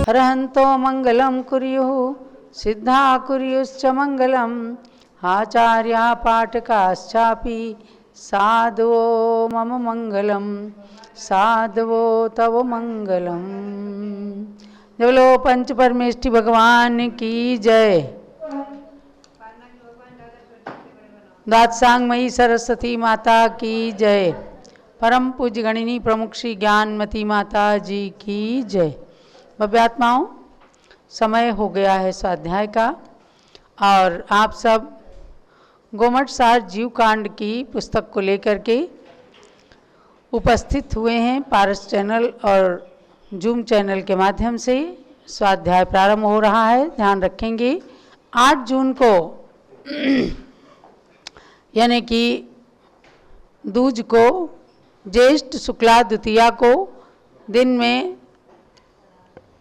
अरहन्तो मंगलम कुर्युः सिद्धा कुर्युश्च मंगलम आचार्या पाठकाश्चापि साधवो मम मंगलम साधवो तव मंगलम। बोलो पंच परमेष्टि भगवान की जय। दात्सांगमयी सरस्वती माता की जय। परम पूज्य गणिनी प्रमुख श्री ज्ञानमती माता जी की जय। भव्यात्माओं, समय हो गया है स्वाध्याय का और आप सब गोमठ सार जीव कांड की पुस्तक को लेकर के उपस्थित हुए हैं। पारस चैनल और जूम चैनल के माध्यम से स्वाध्याय प्रारंभ हो रहा है। ध्यान रखेंगे 8 जून को यानी कि दूज को, ज्येष्ठ शुक्ला द्वितीया को दिन में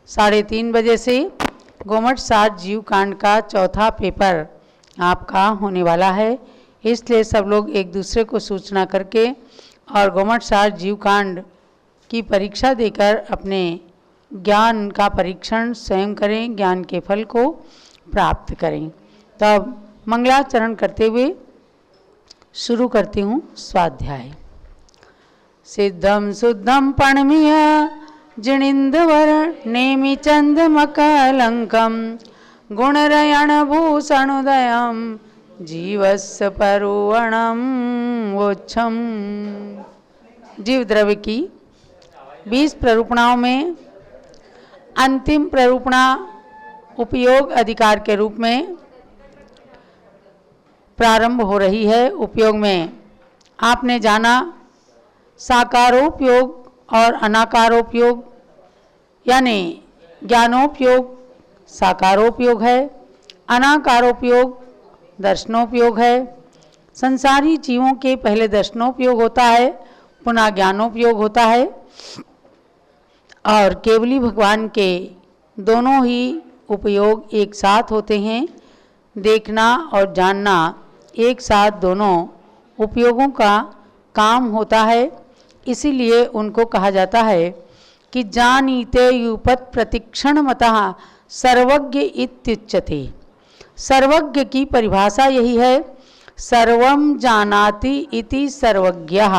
3:30 बजे से गोमठ सार जीव कांड का चौथा पेपर आपका होने वाला है। इसलिए सब लोग एक दूसरे को सूचना करके और गोमठ सार जीव कांड की परीक्षा देकर अपने ज्ञान का परीक्षण स्वयं करें, ज्ञान के फल को प्राप्त करें। तब मंगलाचरण करते हुए शुरू करती हूँ स्वाध्याय। सिद्धम शुद्धम पणमीय जिणिंदवर नेमि चंद मकलंकम गुणरयण भूषणोदयम जीवस्य परुवणम वोच्छम। जीव द्रव्य की 20 प्ररूपणाओं में अंतिम प्ररूपणा उपयोग अधिकार के रूप में प्रारंभ हो रही है। उपयोग में आपने जाना साकारोपयोग और अनाकारोपयोग, यानी ज्ञानोपयोग साकारोपयोग है, अनाकारोपयोग दर्शनोपयोग है। संसारी जीवों के पहले दर्शनोपयोग होता है, पुनः ज्ञानोपयोग होता है और केवली भगवान के दोनों ही उपयोग एक साथ होते हैं। देखना और जानना एक साथ दोनों उपयोगों का काम होता है। इसीलिए उनको कहा जाता है कि जानीते युपत प्रतिक्षण मतः सर्वज्ञ इत्युच्यते। सर्वज्ञ की परिभाषा यही है, सर्वम जानाति इति सर्वज्ञः।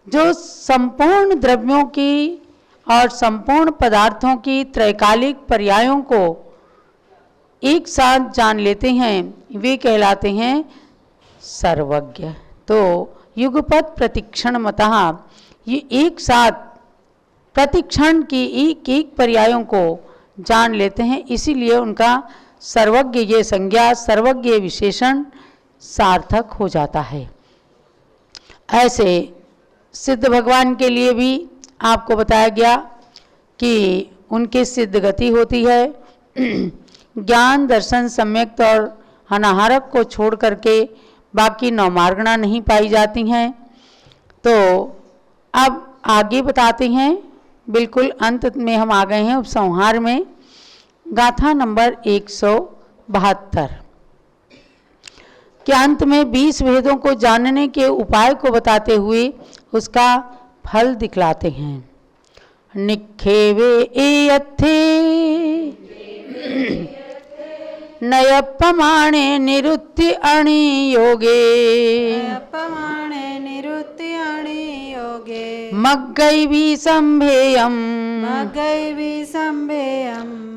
जो संपूर्ण द्रव्यों की और संपूर्ण पदार्थों की त्रैकालिक पर्यायों को एक साथ जान लेते हैं, वे कहलाते हैं सर्वज्ञ। तो युगपत प्रतिक्षण मतः, ये एक साथ प्रतिक्षण की एक एक पर्यायों को जान लेते हैं, इसीलिए उनका सर्वज्ञ ये संज्ञा, सर्वज्ञ विशेषण सार्थक हो जाता है। ऐसे सिद्ध भगवान के लिए भी आपको बताया गया कि उनकी सिद्ध गति होती है। ज्ञान दर्शन सम्यक्त और अनाहारक को छोड़ करके बाकी 9 मार्गणा नहीं पाई जाती हैं। तो अब आगे बताते हैं, बिल्कुल अंत में हम आ गए हैं उपसंहार में। गाथा नंबर 172 के अंत में 20 भेदों को जानने के उपाय को बताते हुए उसका फल दिखलाते हैं। निखेवे एयथे नयपमाणे निरुत्ति अणि योगे मग्गैवी संभेयम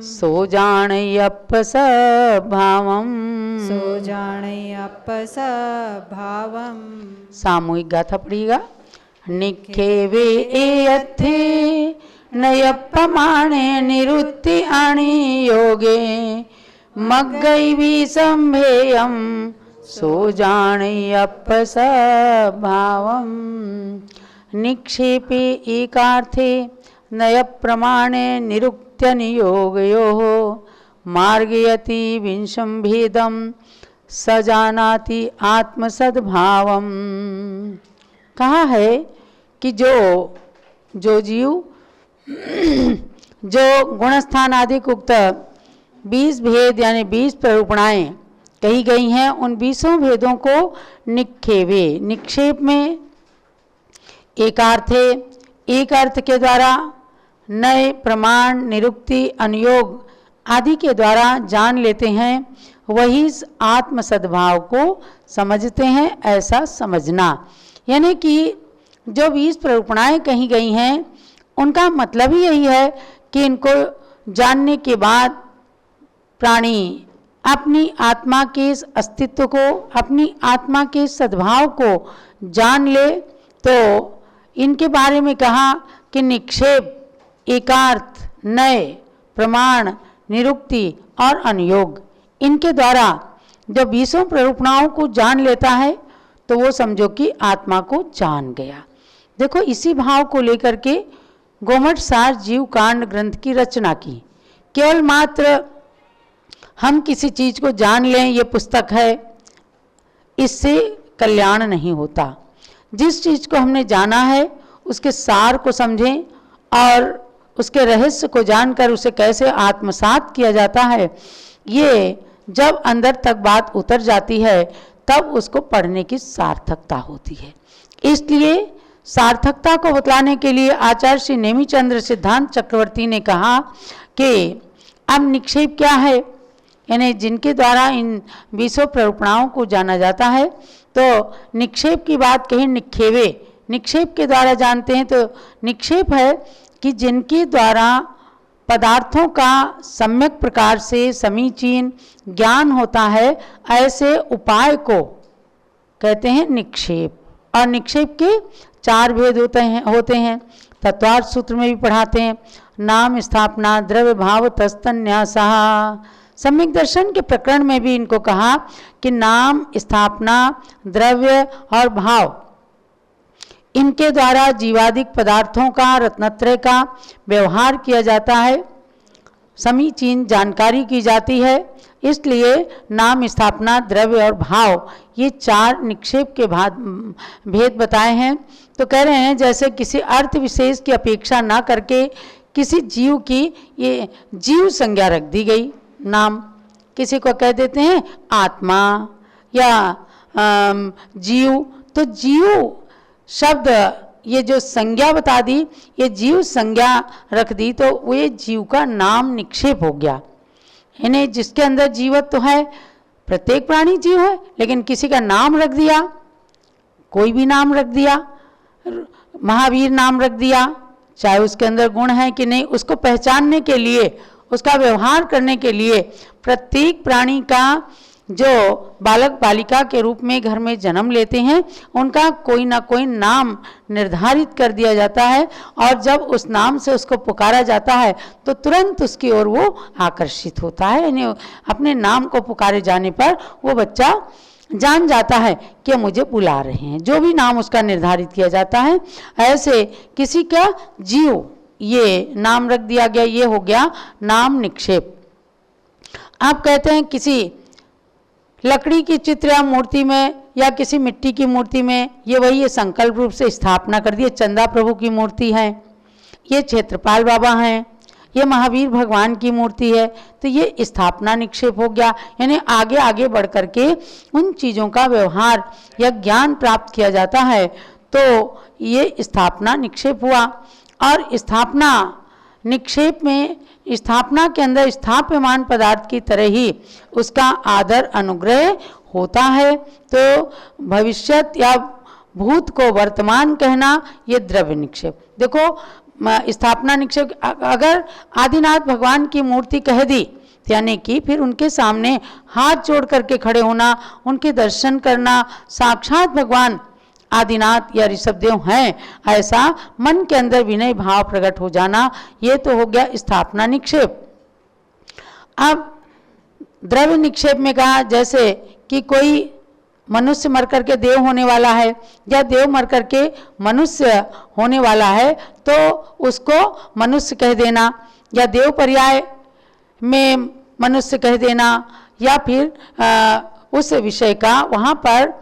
सो जाणय्यप्प सभावम सामूहिक गाथा पढ़िएगा। निखेवे एयथे नयपमाणे निरुत्ति अणि योगे मग्गैवी संभेयम सो जाणय्यप्प सभावम। निक्षेपे एकार्थे नय प्रमाणे निरुक्त्य नियोगयोः मार्गयति विंशं भेदं स जानाति आत्मसद्भावम। कहा है कि जो जीव जो गुणस्थान आदि उक्त 20 भेद यानी 20 प्ररूपणाएं कही गई हैं, उन 20 भेदों को निक्षेपे, निक्षेप में एक अर्थ के द्वारा नए प्रमाण, निरुक्ति, अनुयोग आदि के द्वारा जान लेते हैं, वही आत्म सद्भाव को समझते हैं, ऐसा समझना। यानी कि जो 20 प्ररूपणाएँ कही गई हैं उनका मतलब ही यही है कि इनको जानने के बाद प्राणी अपनी आत्मा के इस अस्तित्व को, अपनी आत्मा के सद्भाव को जान ले। तो इनके बारे में कहा कि निक्षेप, एकार्थ, नए, प्रमाण, निरुक्ति और अनुयोग, इनके द्वारा जब 20 प्ररूपणाओं को जान लेता है तो वो समझो कि आत्मा को जान गया। देखो, इसी भाव को लेकर के गोमठ सार जीव कांड ग्रंथ की रचना की। केवल मात्र हम किसी चीज को जान लें ये पुस्तक है, इससे कल्याण नहीं होता। जिस चीज को हमने जाना है उसके सार को समझें और उसके रहस्य को जानकर उसे कैसे आत्मसात किया जाता है, ये जब अंदर तक बात उतर जाती है तब उसको पढ़ने की सार्थकता होती है। इसलिए सार्थकता को बतलाने के लिए आचार्य श्री नेमिचंद्र सिद्धांत चक्रवर्ती ने कहा कि अब निक्षेप क्या है, यानी जिनके द्वारा इन 20 प्ररूपणाओं को जाना जाता है। तो निक्षेप की बात कही, निक्षेवे, निक्षेप के द्वारा जानते हैं। तो निक्षेप है कि जिनके द्वारा पदार्थों का सम्यक प्रकार से समीचीन ज्ञान होता है, ऐसे उपाय को कहते हैं निक्षेप। और निक्षेप के 4 भेद होते हैं। तत्वार्थ सूत्र में भी पढ़ाते हैं। नाम स्थापना, द्रव्य भाव तस्तन्यासा। सम्यक दर्शन के प्रकरण में भी इनको कहा कि नाम, स्थापना, द्रव्य और भाव, इनके द्वारा जीवादिक पदार्थों का, रत्नत्रय का व्यवहार किया जाता है, समीचीन जानकारी की जाती है। इसलिए नाम, स्थापना, द्रव्य और भाव, ये 4 निक्षेप के भेद बताए हैं। तो कह रहे हैं जैसे किसी अर्थ विशेष की अपेक्षा ना करके किसी जीव की ये जीव संज्ञा रख दी गई। नाम किसी को कह देते हैं आत्मा या जीव, तो जीव शब्द ये जो संज्ञा बता दी, ये जीव संज्ञा रख दी, तो वो ये जीव का नाम निक्षेप हो गया। यानी जिसके अंदर जीवत्व तो है, प्रत्येक प्राणी जीव है, लेकिन किसी का नाम रख दिया, कोई भी नाम रख दिया, महावीर नाम रख दिया, चाहे उसके अंदर गुण है कि नहीं, उसको पहचानने के लिए, उसका व्यवहार करने के लिए प्रत्येक प्राणी का जो बालक बालिका के रूप में घर में जन्म लेते हैं, उनका कोई ना कोई नाम निर्धारित कर दिया जाता है। और जब उस नाम से उसको पुकारा जाता है तो तुरंत उसकी ओर वो आकर्षित होता है। यानी अपने नाम को पुकारे जाने पर वो बच्चा जान जाता है कि मुझे बुला रहे हैं, जो भी नाम उसका निर्धारित किया जाता है। ऐसे किसी का जीव ये नाम रख दिया गया, ये हो गया नाम निक्षेप। आप कहते हैं किसी लकड़ी की चित्र या मूर्ति में या किसी मिट्टी की मूर्ति में, ये वही ये संकल्प रूप से स्थापना कर दी। चंदा प्रभु की मूर्ति है, ये क्षेत्रपाल बाबा हैं, ये महावीर भगवान की मूर्ति है, तो ये स्थापना निक्षेप हो गया। यानी आगे आगे बढ़ करके उन चीज़ों का व्यवहार या ज्ञान प्राप्त किया जाता है, तो ये स्थापना निक्षेप हुआ। और स्थापना निक्षेप में, स्थापना के अंदर स्थाप्यमान पदार्थ की तरह ही उसका आदर अनुग्रह होता है। तो भविष्यत या भूत को वर्तमान कहना, ये द्रव्य निक्षेप। देखो स्थापना निक्षेप, अगर आदिनाथ भगवान की मूर्ति कह दी, यानी कि फिर उनके सामने हाथ जोड़ करके खड़े होना, उनके दर्शन करना, साक्षात भगवान आदिनाथ या ऋषभदेव हैं, ऐसा मन के अंदर विनय भाव प्रकट हो जाना, ये तो हो गया स्थापना निक्षेप। अब द्रव्य निक्षेप में कहा जैसे कि कोई मनुष्य मर करके देव होने वाला है या देव मर करके मनुष्य होने वाला है, तो उसको मनुष्य कह देना, या देव पर्याय में मनुष्य कह देना, या फिर उस विषय का वहाँ पर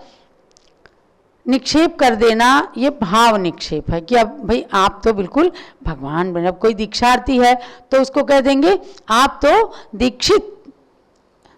निक्षेप कर देना, ये भाव निक्षेप है कि अब भाई आप तो बिल्कुल भगवान बने। अब कोई दीक्षार्थी है तो उसको कह देंगे आप तो दीक्षित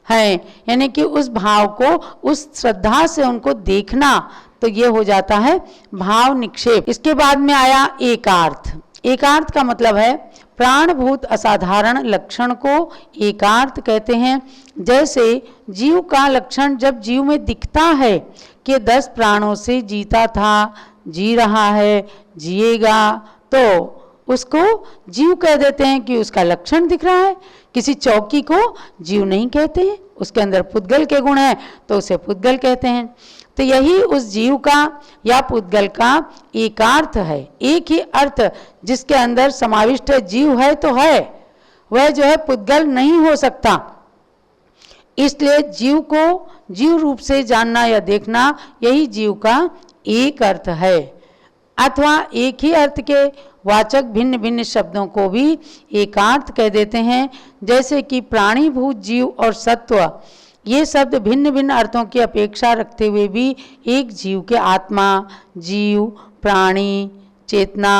हैं, यानी कि उस भाव को, उस श्रद्धा से उनको देखना, तो ये हो जाता है भाव निक्षेप। इसके बाद में आया एकार्थ। एकार्थ का मतलब है प्राणभूत असाधारण लक्षण को एकार्थ कहते हैं। जैसे जीव का लक्षण जब जीव में दिखता है कि 10 प्राणों से जीता था, जी रहा है, जिएगा, तो उसको जीव कह देते हैं कि उसका लक्षण दिख रहा है। किसी चौकी को जीव नहीं कहते हैं, उसके अंदर पुद्गल के गुण हैं तो उसे पुद्गल कहते हैं। तो यही उस जीव का या पुद्गल का एकार्थ है, एक ही अर्थ जिसके अंदर समाविष्ट है। जीव है तो है, वह जो है पुद्गल नहीं हो सकता। इसलिए जीव को जीव रूप से जानना या देखना, यही जीव का एक अर्थ है। अथवा एक ही अर्थ के वाचक भिन्न भिन्न शब्दों को भी एकार्थ कह देते हैं। जैसे कि प्राणीभूत जीव और सत्व, ये शब्द भिन्न भिन्न अर्थों की अपेक्षा रखते हुए भी एक जीव के आत्मा, जीव, प्राणी, चेतना,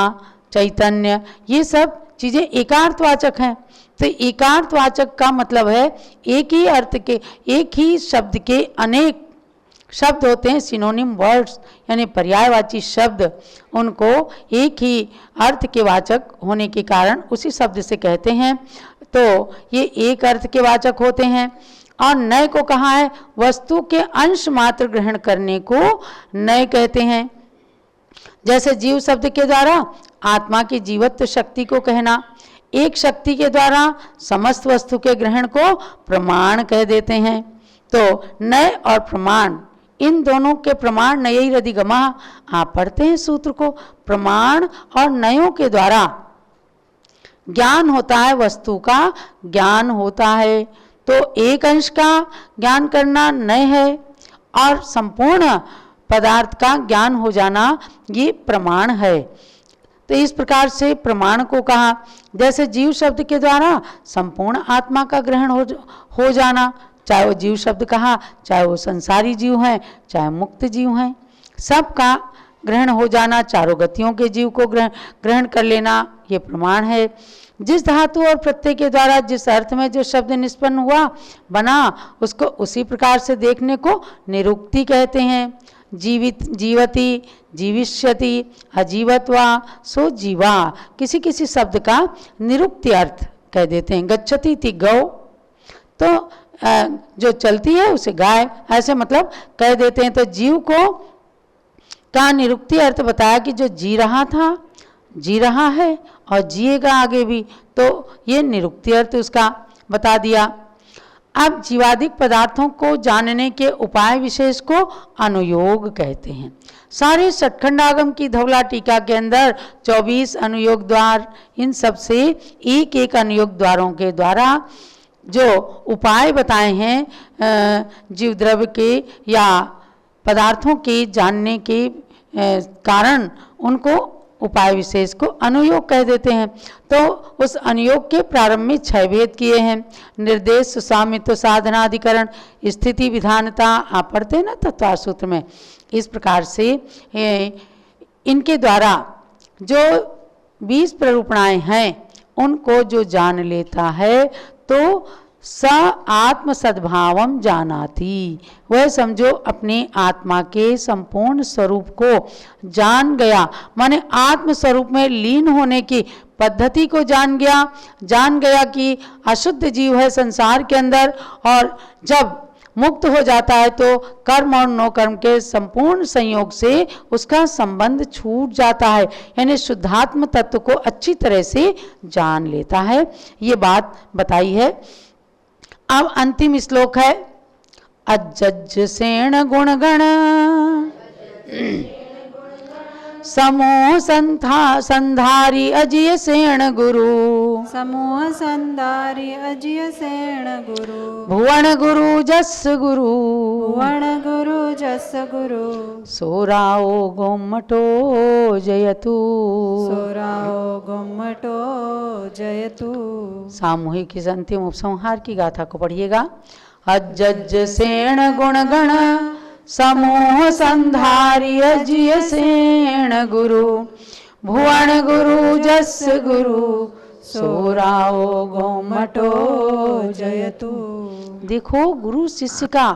चैतन्य, ये सब चीज़ें एकार्थवाचक हैं। तो एकार्थवाचक का मतलब है एक ही अर्थ के, एक ही शब्द के अनेक शब्द होते हैं, सिनोनिम वर्ड्स यानी पर्यायवाची शब्द। उनको एक ही अर्थ के वाचक होने के कारण उसी शब्द से कहते हैं, तो ये एक अर्थ के वाचक होते हैं। और नय को कहा है वस्तु के अंश मात्र ग्रहण करने को नय कहते हैं। जैसे जीव शब्द के द्वारा आत्मा की जीवत्व शक्ति को कहना, एक शक्ति के द्वारा समस्त वस्तु के ग्रहण को प्रमाण कह देते हैं। तो नय और प्रमाण, इन दोनों के प्रमाण नयैरधिगमा, आप पढ़ते हैं सूत्र को, प्रमाण और नयों के द्वारा ज्ञान होता है, वस्तु का ज्ञान होता है। तो एक अंश का ज्ञान करना नय है और संपूर्ण पदार्थ का ज्ञान हो जाना ये प्रमाण है। तो इस प्रकार से प्रमाण को कहा। जैसे जीव शब्द के द्वारा संपूर्ण आत्मा का ग्रहण हो जाना, चाहे वो जीव शब्द कहा, चाहे वो संसारी जीव हैं, चाहे मुक्त जीव हैं, सबका ग्रहण हो जाना, चारों गतियों के जीव को ग्रहण कर लेना, ये प्रमाण है। जिस धातु और प्रत्यय के द्वारा जिस अर्थ में जो शब्द निष्पन्न हुआ बना, उसको उसी प्रकार से देखने को निरुक्ति कहते हैं। जीवित, जीवति, जीविष्यति, अजीवत्वा, सो जीवा, किसी किसी शब्द का निरुक्ति अर्थ कह देते हैं। गच्छति इति गौ, तो जो चलती है उसे गाय, ऐसे मतलब कह देते हैं। तो जीव को का निरुक्ति अर्थ बताया कि जो जी रहा था, जी रहा है और जिएगा आगे भी, तो ये निरुक्ति अर्थ उसका बता दिया। अब जीवादिक पदार्थों को जानने के उपाय विशेष को अनुयोग कहते हैं। सारे षटखंडागम की धवला टीका के अंदर 24 अनुयोग द्वार, इन सब से एक एक अनुयोग द्वारों के द्वारा जो उपाय बताए हैं जीव द्रव्य के या पदार्थों के जानने के कारण, उनको उपाय विशेष को अनुयोग कह देते हैं। तो उस अनुयोग के प्रारंभ में 6 भेद किए हैं। निर्देश, सुसामित्व, साधनाधिकरण, स्थिति, विधानता, आप पढ़ते हैं ना तत्वार सूत्र में। इस प्रकार से इनके द्वारा जो 20 प्ररूपणाएं हैं, उनको जो जान लेता है तो स आत्म सद्भावम जानाति, वह समझो अपने आत्मा के संपूर्ण स्वरूप को जान गया, माने आत्म स्वरूप में लीन होने की पद्धति को जान गया कि अशुद्ध जीव है संसार के अंदर, और जब मुक्त हो जाता है तो कर्म और नो कर्म के संपूर्ण संयोग से उसका संबंध छूट जाता है, यानी शुद्धात्म तत्व को अच्छी तरह से जान लेता है। ये बात बताई है। अब अंतिम श्लोक है अज्जज सेण गुणगण समूह संधारी अजिय सेण गुरु, समूह संधारी अजिय सेण गुरु, भुवन गुरु जस गुरु, भुवन गुरु जस गुरु, सोराओ गोमटो जयतु, सोराओ गोमटो जयतु। सामूहिक इस अंतिम उपसंहार की गाथा को पढ़िएगा। अज्जज सेण गुणगण समूह संधारी अजिय सेण गुरु, भुवन गुरु जस गुरु, सोराओ गोमटो जयतु। देखो गुरु शिष्य का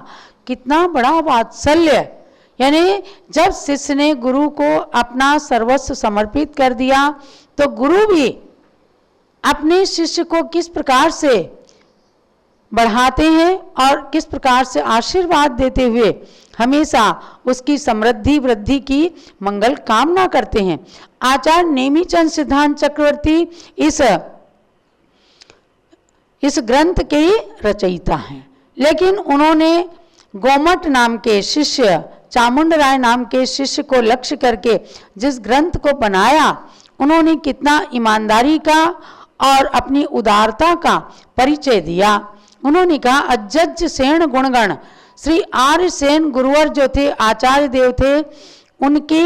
कितना बड़ा वात्सल्य यानी जब शिष्य ने गुरु को अपना सर्वस्व समर्पित कर दिया तो गुरु भी अपने शिष्य को किस प्रकार से बढ़ाते हैं और किस प्रकार से आशीर्वाद देते हुए हमेशा उसकी समृद्धि वृद्धि की मंगल कामना करते हैं। आचार्य नेमिचंद सिद्धांत चक्रवर्ती इस ग्रंथ के रचयिता हैं, लेकिन उन्होंने गोमट नाम के शिष्य, चामुंडराय नाम के शिष्य को लक्ष्य करके जिस ग्रंथ को बनाया, उन्होंने कितना ईमानदारी का और अपनी उदारता का परिचय दिया। उन्होंने कहा, अज्जज सेन गुणगण, श्री आर्य सेन गुरुवर जो थे, आचार्य देव थे, उनके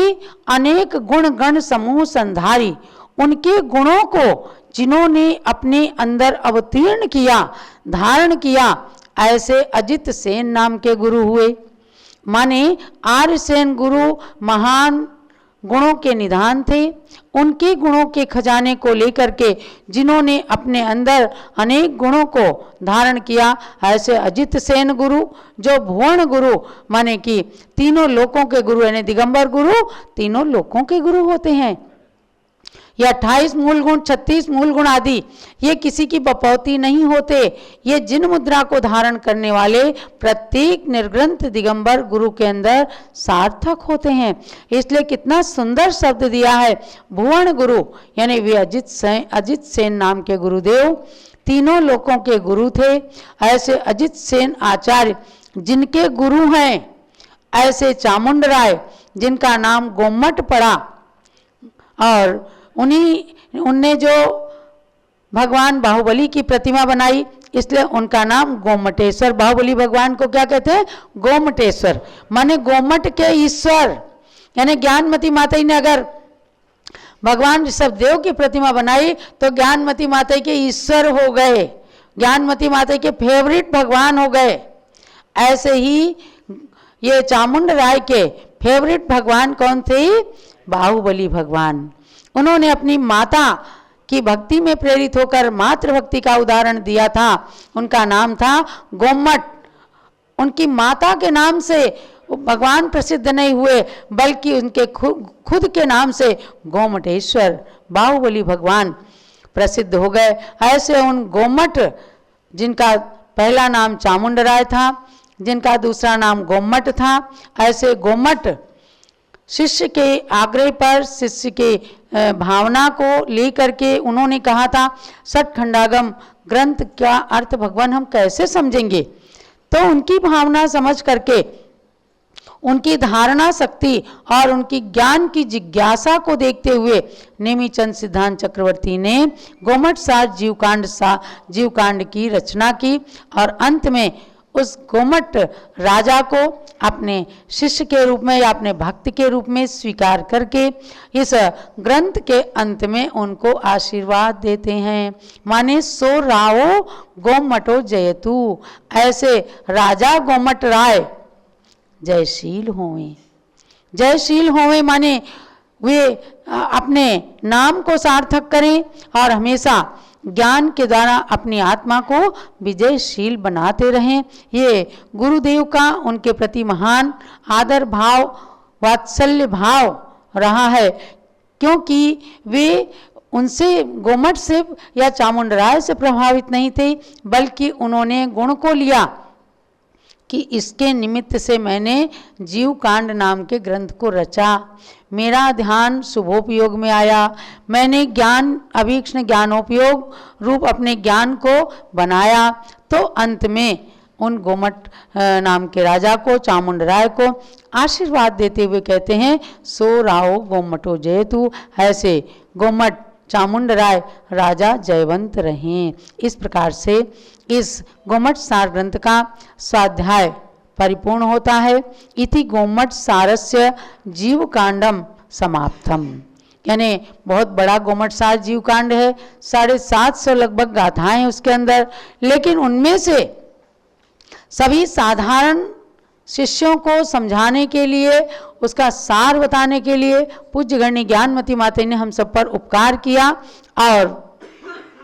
अनेक गुण गण समूह संधारी, उनके गुणों को जिन्होंने अपने अंदर अवतीर्ण किया, धारण किया, ऐसे अजित सेन नाम के गुरु हुए। माने आर्य सेन गुरु महान गुणों के निधान थे। उनके गुणों के खजाने को लेकर के जिन्होंने अपने अंदर अनेक गुणों को धारण किया, ऐसे अजित सेन गुरु जो भुवन गुरु माने कि तीनों लोकों के गुरु, यानी दिगंबर गुरु तीनों लोकों के गुरु होते हैं। ये 28 मूल गुण, 36 मूल गुण आदि ये किसी की बपौती नहीं होते। ये जिन मुद्रा को धारण करने वाले प्रत्येक निर्ग्रंथ दिगंबर गुरु के अंदर सार्थक होते हैं। इसलिए कितना सुंदर शब्द दिया है, भुवन गुरु, यानी वे अजित सेन नाम के गुरुदेव तीनों लोकों के गुरु थे। ऐसे अजित सेन आचार्य जिनके गुरु हैं, ऐसे चामुंडराय जिनका नाम गोमट पड़ा, और उनने जो भगवान बाहुबली की प्रतिमा बनाई, इसलिए उनका नाम गोमटेश्वर। बाहुबली भगवान को क्या कहते हैं? गोमटेश्वर, माने गोमट के ईश्वर। यानी ज्ञानमती माता ने अगर भगवान ऋषभदेव की प्रतिमा बनाई तो ज्ञानमती माता के ईश्वर हो गए, ज्ञानमती माता के फेवरेट भगवान हो गए। ऐसे ही ये चामुंडराय के फेवरेट भगवान कौन थे? बाहुबली भगवान। उन्होंने अपनी माता की भक्ति में प्रेरित होकर मातृभक्ति का उदाहरण दिया था। उनका नाम था गोमट। उनकी माता के नाम से भगवान प्रसिद्ध नहीं हुए, बल्कि उनके खुद के नाम से गोमटेश्वर बाहुबली भगवान प्रसिद्ध हो गए। ऐसे उन गोमट, जिनका पहला नाम चामुंडराय था, जिनका दूसरा नाम गोमट था, ऐसे गोमट शिष्य के आग्रह पर, शिष्य के भावना को लेकर के उन्होंने कहा था, षटखंडागम ग्रंथ का अर्थ भगवान हम कैसे समझेंगे? तो उनकी भावना समझ करके, उनकी धारणा शक्ति और उनकी ज्ञान की जिज्ञासा को देखते हुए नेमिचंद सिद्धांत चक्रवर्ती ने गोमट सार जीवकांड की रचना की, और अंत में उस गोमट राजा को अपने शिष्य के रूप में या अपने भक्त के रूप में स्वीकार करके इस ग्रंथ के अंत में उनको आशीर्वाद देते हैं। माने सो रावो गोमटो जयतु, ऐसे राजा गोमट राय जयशील होवें। जयशील होवें माने वे अपने नाम को सार्थक करें और हमेशा ज्ञान के द्वारा अपनी आत्मा को विजयशील बनाते रहें। ये गुरुदेव का उनके प्रति महान आदर भाव, वात्सल्य भाव रहा है, क्योंकि वे उनसे, गोमट से या चामुंडराय से प्रभावित नहीं थे, बल्कि उन्होंने गुण को लिया कि इसके निमित्त से मैंने जीवकांड नाम के ग्रंथ को रचा, मेरा ध्यान शुभोपयोग में आया, मैंने ज्ञान अभीक्ष्ण ज्ञानोपयोग रूप अपने ज्ञान को बनाया। तो अंत में उन गोमट नाम के राजा को, चामुंडराय को आशीर्वाद देते हुए कहते हैं, सो राव गोमटो जयतु, ऐसे गोमट चामुंडराय राजा जयवंत रहें। इस प्रकार से इस गोमट सार ग्रंथ का स्वाध्याय परिपूर्ण होता है। इति गोमट सारस्य जीवकांडम समाप्तम, यानी बहुत बड़ा गोमट सार जीवकांड है, 750 लगभग गाथाएं उसके अंदर, लेकिन उनमें से सभी साधारण शिष्यों को समझाने के लिए, उसका सार बताने के लिए पूज्य गण्य ज्ञानमती माता ने हम सब पर उपकार किया, और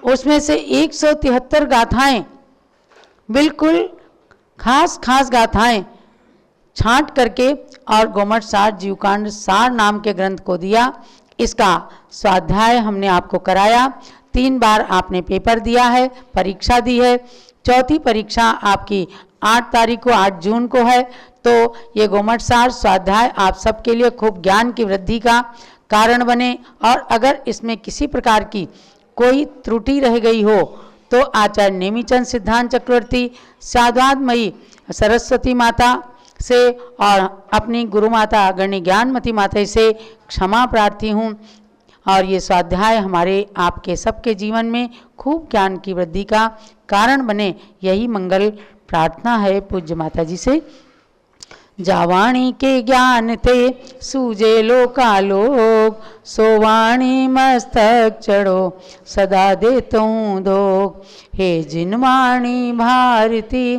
उसमें से 173 गाथाएं बिल्कुल खास गाथाएं छांट करके और गोमट सार जीवकांड सार नाम के ग्रंथ को दिया। इसका स्वाध्याय हमने आपको कराया। 3 बार आपने पेपर दिया है, परीक्षा दी है। चौथी परीक्षा आपकी 8 तारीख को 8 जून को है। तो ये गोमट सार स्वाध्याय आप सबके लिए खूब ज्ञान की वृद्धि का कारण बने। और अगर इसमें किसी प्रकार की कोई त्रुटि रह गई हो तो आचार्य नेमिचंद सिद्धांत चक्रवर्ती, साद्वादमयी सरस्वती माता से और अपनी गुरु माता गणि ज्ञानमती माता से क्षमा प्रार्थी हूँ। और ये स्वाध्याय हमारे आपके सबके जीवन में खूब ज्ञान की वृद्धि का कारण बने, यही मंगल प्रार्थना है पूज्य माता जी से। जावाणी के ज्ञान ते सूजे लोकालोक, सोवाणी मस्तक चढ़ो सदा देतूं धोख। हे जिनवाणी भारती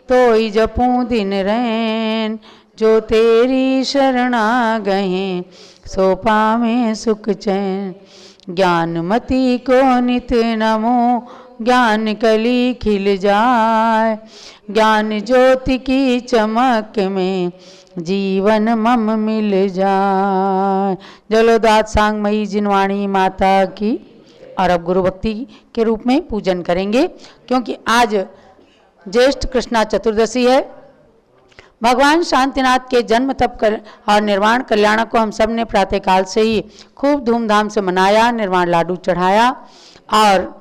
तोई जपूं दिन रैन, जो तेरी शरणा गहें सो पावें सुख चैन। ज्ञानमती को नित नमो ज्ञान कली खिल जाए, ज्ञान ज्योति की चमक में जीवन मम मिल जाए। जलोदात सांगमयी जिनवाणी माता की। और अब गुरु भक्ति के रूप में पूजन करेंगे, क्योंकि आज ज्येष्ठ कृष्णा चतुर्दशी है। भगवान शांतिनाथ के जन्म तप और निर्वाण कल्याण को हम सब ने प्रातःकाल से ही खूब धूमधाम से मनाया, निर्वाण लाडू चढ़ाया। और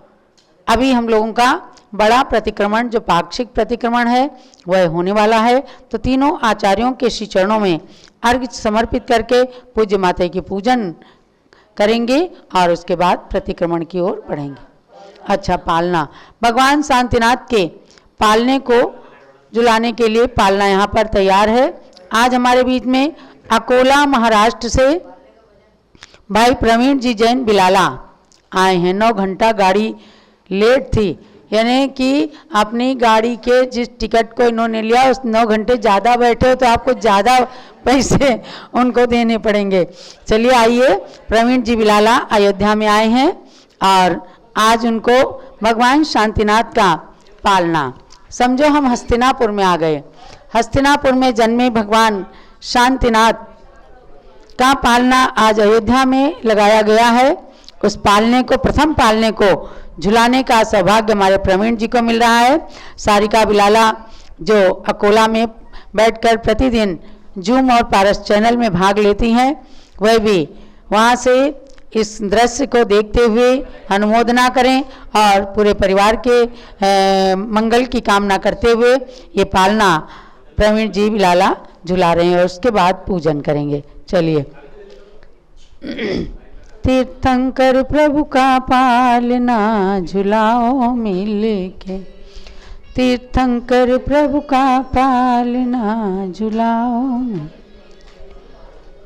अभी हम लोगों का बड़ा प्रतिक्रमण जो पाक्षिक प्रतिक्रमण है वह होने वाला है। तो तीनों आचार्यों के श्री चरणों में अर्घ्य समर्पित करके पूज्य माता की पूजन करेंगे और उसके बाद प्रतिक्रमण की ओर बढ़ेंगे। अच्छा, पालना। भगवान शांतिनाथ के पालने को झुलाने के लिए पालना यहाँ पर तैयार है। आज हमारे बीच में अकोला महाराष्ट्र से भाई प्रवीण जी जैन बिलाला आए हैं। 9 घंटा गाड़ी लेट थी, यानी कि अपनी गाड़ी के जिस टिकट को इन्होंने लिया उस 9 घंटे ज़्यादा बैठे हो तो आपको ज़्यादा पैसे उनको देने पड़ेंगे। चलिए आइए, प्रवीण जी बिलाला अयोध्या में आए हैं और आज उनको भगवान शांतिनाथ का पालना, समझो हम हस्तिनापुर में आ गए। हस्तिनापुर में जन्मे भगवान शांतिनाथ का पालना आज अयोध्या में लगाया गया है। उस पालने को, प्रथम पालने को झुलाने का सौभाग्य हमारे प्रवीण जी को मिल रहा है। सारिका बिलाला जो अकोला में बैठकर प्रतिदिन जूम और पारस चैनल में भाग लेती हैं, वह भी वहाँ से इस दृश्य को देखते हुए अनुमोदना करें और पूरे परिवार के मंगल की कामना करते हुए ये पालना प्रवीण जी बिलाला झुला रहे हैं और उसके बाद पूजन करेंगे। चलिए। तीर्थंकर प्रभु का पालना झुलाओ मिल के, तीर्थंकर प्रभु का पालना झुलाओ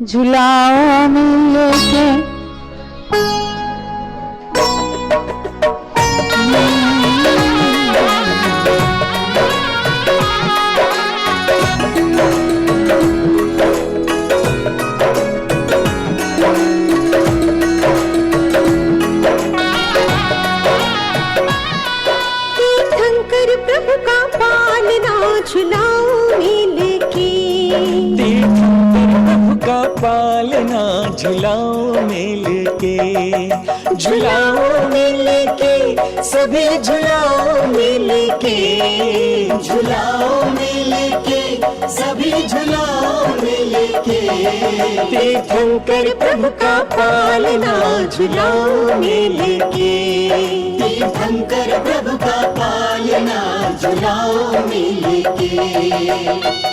झुलाओ मिल के। पालना झुलाओ मिल के, झुलाओ मिल के, सभी झुलाओ मिल के, झुलाओ मिल के, सभी झुलाओ मिल के। तीर्थंकर प्रभु का पालना झुलाओ मिल के, तीर्थंकर प्रभु का पालना झुलाओ मिल के।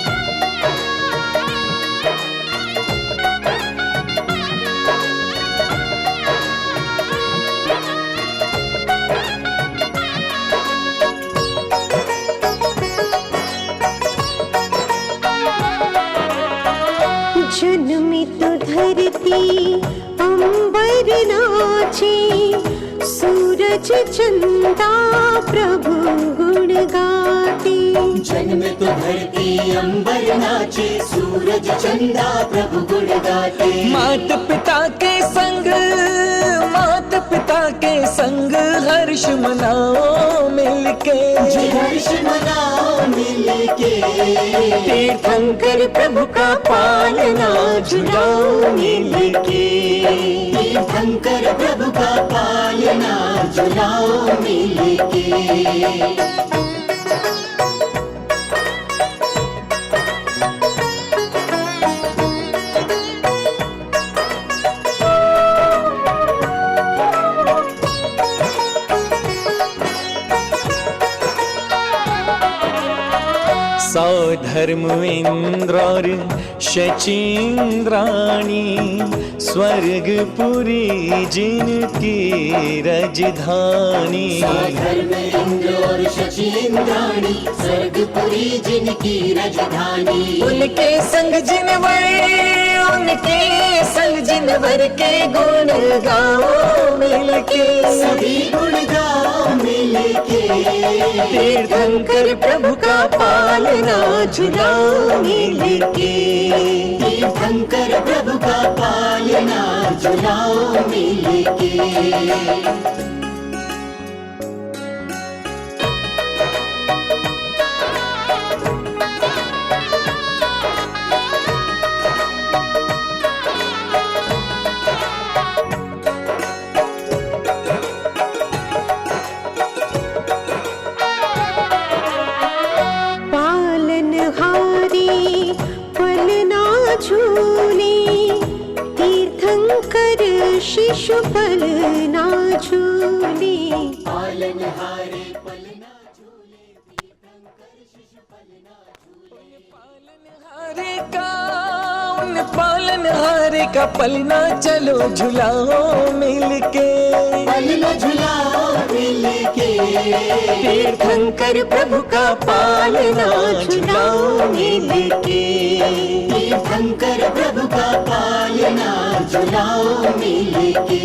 जन्मित धरती अंबर नाचे, सूरज चंदा प्रभु गुण गाते। में तो धरती अंबर नाचे, सूरज चंदा प्रभु गुण गाते। मात पिता के संग, मात पिता के संग हर्ष मनाओ मिलके, हर्ष मनाओ मिलके। तीर्थंकर प्रभु का पालना झुलाओ मिलके, तीर्थंकर प्रभु का पालना झुलाओ मिलके। सौधर्म इंद्र और शचीन्द्राणी, स्वर्गपुरी जिनकी राजधानी। सौधर्म इंद्र और शचीन्द्राणी, स्वर्गपुरी जिनकी राजधानी। उनके संग जिनवर, उनके संग जिनवर के गुण गाओ मिलके, सभी गुण गाओ मिलके। तीर्थंकर प्रभु का पालना झुलाओ मिलके, तीर्थंकर प्रभु का पालना झुलाओ मिलके। शिशुपाल ना झूले, पालनहारे पलना झूले, तीर्थंकर शिशुपाल ना झूले। पालनहारे का, उन पालनहारे का पलना चलो झुलाओ मिलके, पलना झुलाओ मिलके। तीर्थंकर प्रभु का पालना झुलाओ मिलके, तीर्थंकर प्रभु का पालना झुलाओ मिलके।